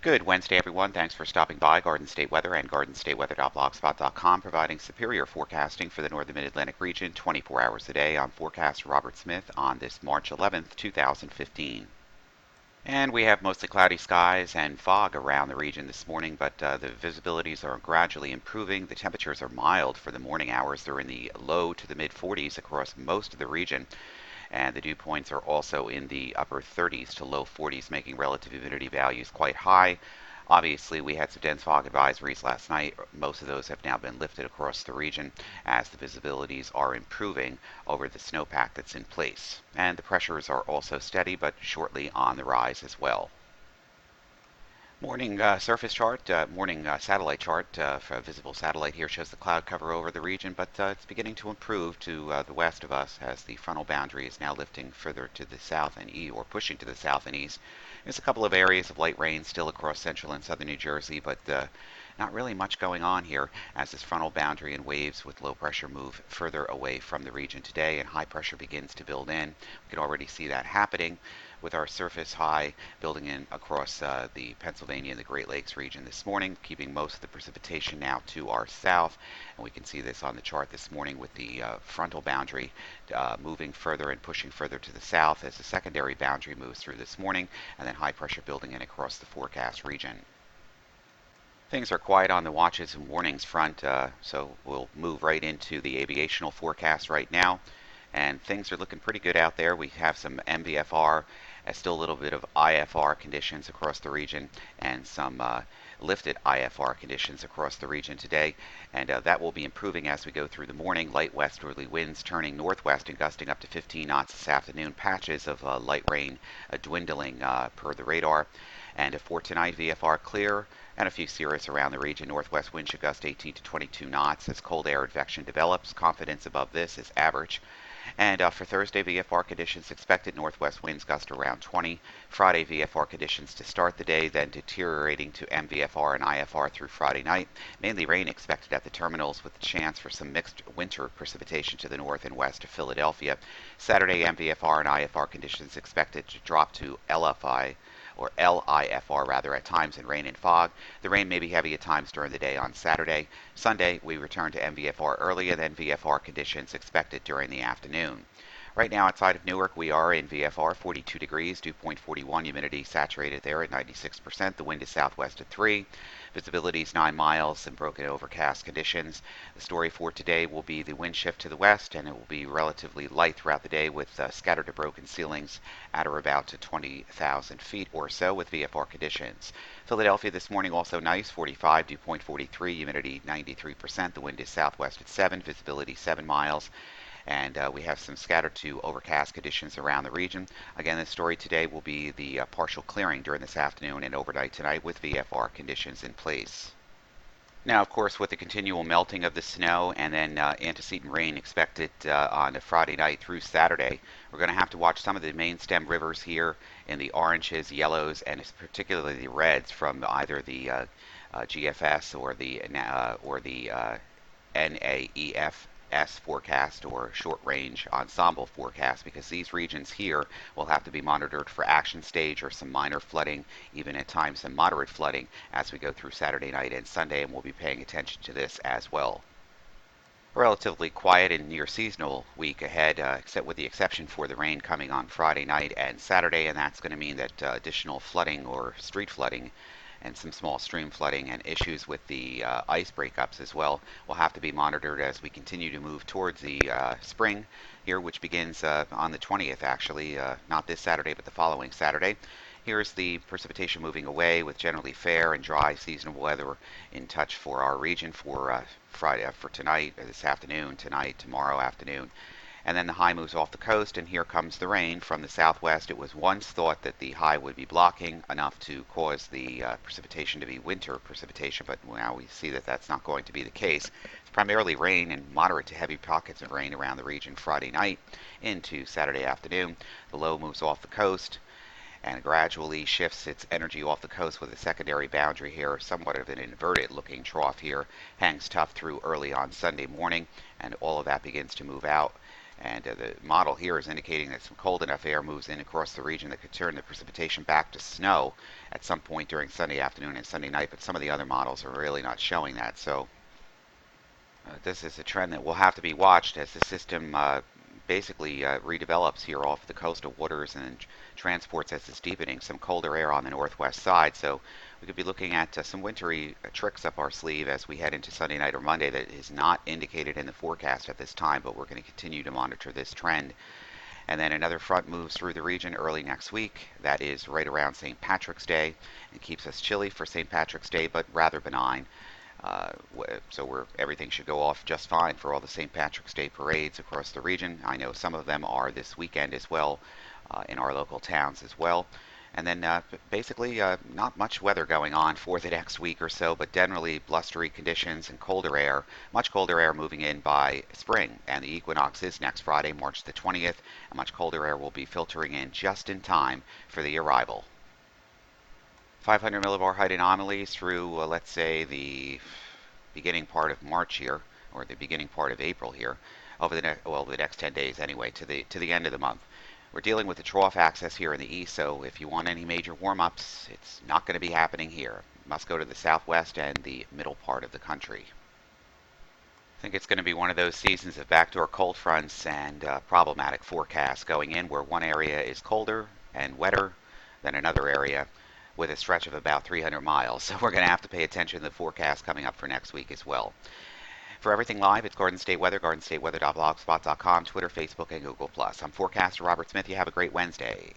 Good Wednesday, everyone. Thanks for stopping by. Garden State Weather and GardenStateWeather.blogspot.com providing superior forecasting for the northern mid-Atlantic region 24 hours a day. I'm forecaster Robert Smith on this March 11th, 2015. And we have mostly cloudy skies and fog around the region this morning, but the visibilities are gradually improving. The temperatures are mild for the morning hours. They're in the low to the mid 40s across most of the region. And the dew points are also in the upper 30s to low 40s, making relative humidity values quite high. Obviously, we had some dense fog advisories last night. Most of those have now been lifted across the region as the visibilities are improving over the snowpack that's in place. And the pressures are also steady, but shortly on the rise as well. Morning surface chart, morning satellite chart for a visible satellite here shows the cloud cover over the region, but it's beginning to improve to the west of us as the frontal boundary is now lifting further to the south and east, or pushing to the south and east. There's a couple of areas of light rain still across central and southern New Jersey, but not really much going on here as this frontal boundary and waves with low pressure move further away from the region today and high pressure begins to build in. We can already see that happening with our surface high building in across the Pennsylvania and the Great Lakes region this morning, keeping most of the precipitation now to our south. And we can see this on the chart this morning with the frontal boundary moving further and pushing further to the south as the secondary boundary moves through this morning, and then high pressure building in across the forecast region. Things are quiet on the watches and warnings front, so we'll move right into the aviational forecast right now. And things are looking pretty good out there. We have some MVFR, still a little bit of IFR conditions across the region, and some lifted IFR conditions across the region today. And that will be improving as we go through the morning. Light westerly winds turning northwest and gusting up to 15 knots this afternoon. Patches of light rain dwindling per the radar. And for tonight, VFR clear and a few cirrus around the region. Northwest wind should gust 18 to 22 knots as cold air advection develops. Confidence above this is average. And for Thursday, VFR conditions expected. Northwest winds gust around 20. Friday, VFR conditions to start the day, then deteriorating to MVFR and IFR through Friday night. Mainly rain expected at the terminals with a chance for some mixed winter precipitation to the north and west of Philadelphia. Saturday, MVFR and IFR conditions expected to drop to LFI or LIFR rather, at times in rain and fog. The rain may be heavy at times during the day on Saturday. Sunday, we return to MVFR early and then VFR conditions expected during the afternoon. Right now outside of Newark, we are in VFR, 42 degrees, dew point 41, humidity saturated there at 96%. The wind is southwest at 3. Visibility is 9 miles and broken overcast conditions. The story for today will be the wind shift to the west, and it will be relatively light throughout the day with scattered to broken ceilings at or about to 20,000 feet or so with VFR conditions. Philadelphia this morning also nice, 45, dew point 43, humidity 93%. The wind is southwest at 7, visibility 7 miles. And we have some scattered to overcast conditions around the region. Again, the story today will be the partial clearing during this afternoon and overnight tonight with VFR conditions in place. Now, of course, with the continual melting of the snow and then antecedent rain expected on Friday night through Saturday, we're going to have to watch some of the main stem rivers here in the oranges, yellows, and particularly the reds from either the GFS or the NAEF forecast or short range ensemble forecast, because these regions here will have to be monitored for action stage or some minor flooding, even at times some moderate flooding as we go through Saturday night and Sunday, and we'll be paying attention to this as well. Relatively quiet and near seasonal week ahead, except with the exception for the rain coming on Friday night and Saturday, and that's going to mean that additional flooding or street flooding and some small stream flooding and issues with the ice breakups as well will have to be monitored as we continue to move towards the spring here, which begins on the 20th actually, not this Saturday but the following Saturday. Here's the precipitation moving away with generally fair and dry seasonal weather in touch for our region for Friday, for tonight, this afternoon, tonight, tomorrow afternoon. And then the high moves off the coast, and here comes the rain from the southwest. It was once thought that the high would be blocking enough to cause the precipitation to be winter precipitation, but now we see that that's not going to be the case. It's primarily rain and moderate to heavy pockets of rain around the region Friday night into Saturday afternoon. The low moves off the coast and gradually shifts its energy off the coast with a secondary boundary here, somewhat of an inverted looking trough here, hangs tough through early on Sunday morning, and all of that begins to move out And the model here is indicating that some cold enough air moves in across the region that could turn the precipitation back to snow at some point during Sunday afternoon and Sunday night, but some of the other models are really not showing that. So this is a trend that will have to be watched as the system basically redevelops here off the coastal waters and transports as it's deepening some colder air on the northwest side. So we could be looking at some wintry tricks up our sleeve as we head into Sunday night or Monday that is not indicated in the forecast at this time, but we're going to continue to monitor this trend. And then another front moves through the region early next week. That is right around St. Patrick's Day. It keeps us chilly for St. Patrick's Day, but rather benign. So everything should go off just fine for all the St. Patrick's Day parades across the region. I know some of them are this weekend as well in our local towns as well. And then basically not much weather going on for the next week or so, but generally blustery conditions and colder air, much colder air moving in by spring. And the equinox is next Friday, March the 20th, and much colder air will be filtering in just in time for the arrival. 500 millibar height anomalies through, let's say, the beginning part of March here, or the beginning part of April here, over the next 10 days anyway, to the end of the month. We're dealing with the trough axis here in the east, so if you want any major warm-ups, it's not going to be happening here. It must go to the southwest and the middle part of the country. I think it's going to be one of those seasons of backdoor cold fronts and problematic forecasts going in where one area is colder and wetter than another area with a stretch of about 300 miles. So we're going to have to pay attention to the forecast coming up for next week as well. For everything live, it's Garden State Weather, gardenstateweather.blogspot.com, Twitter, Facebook, and Google+. I'm forecaster Robert Smith. You have a great Wednesday.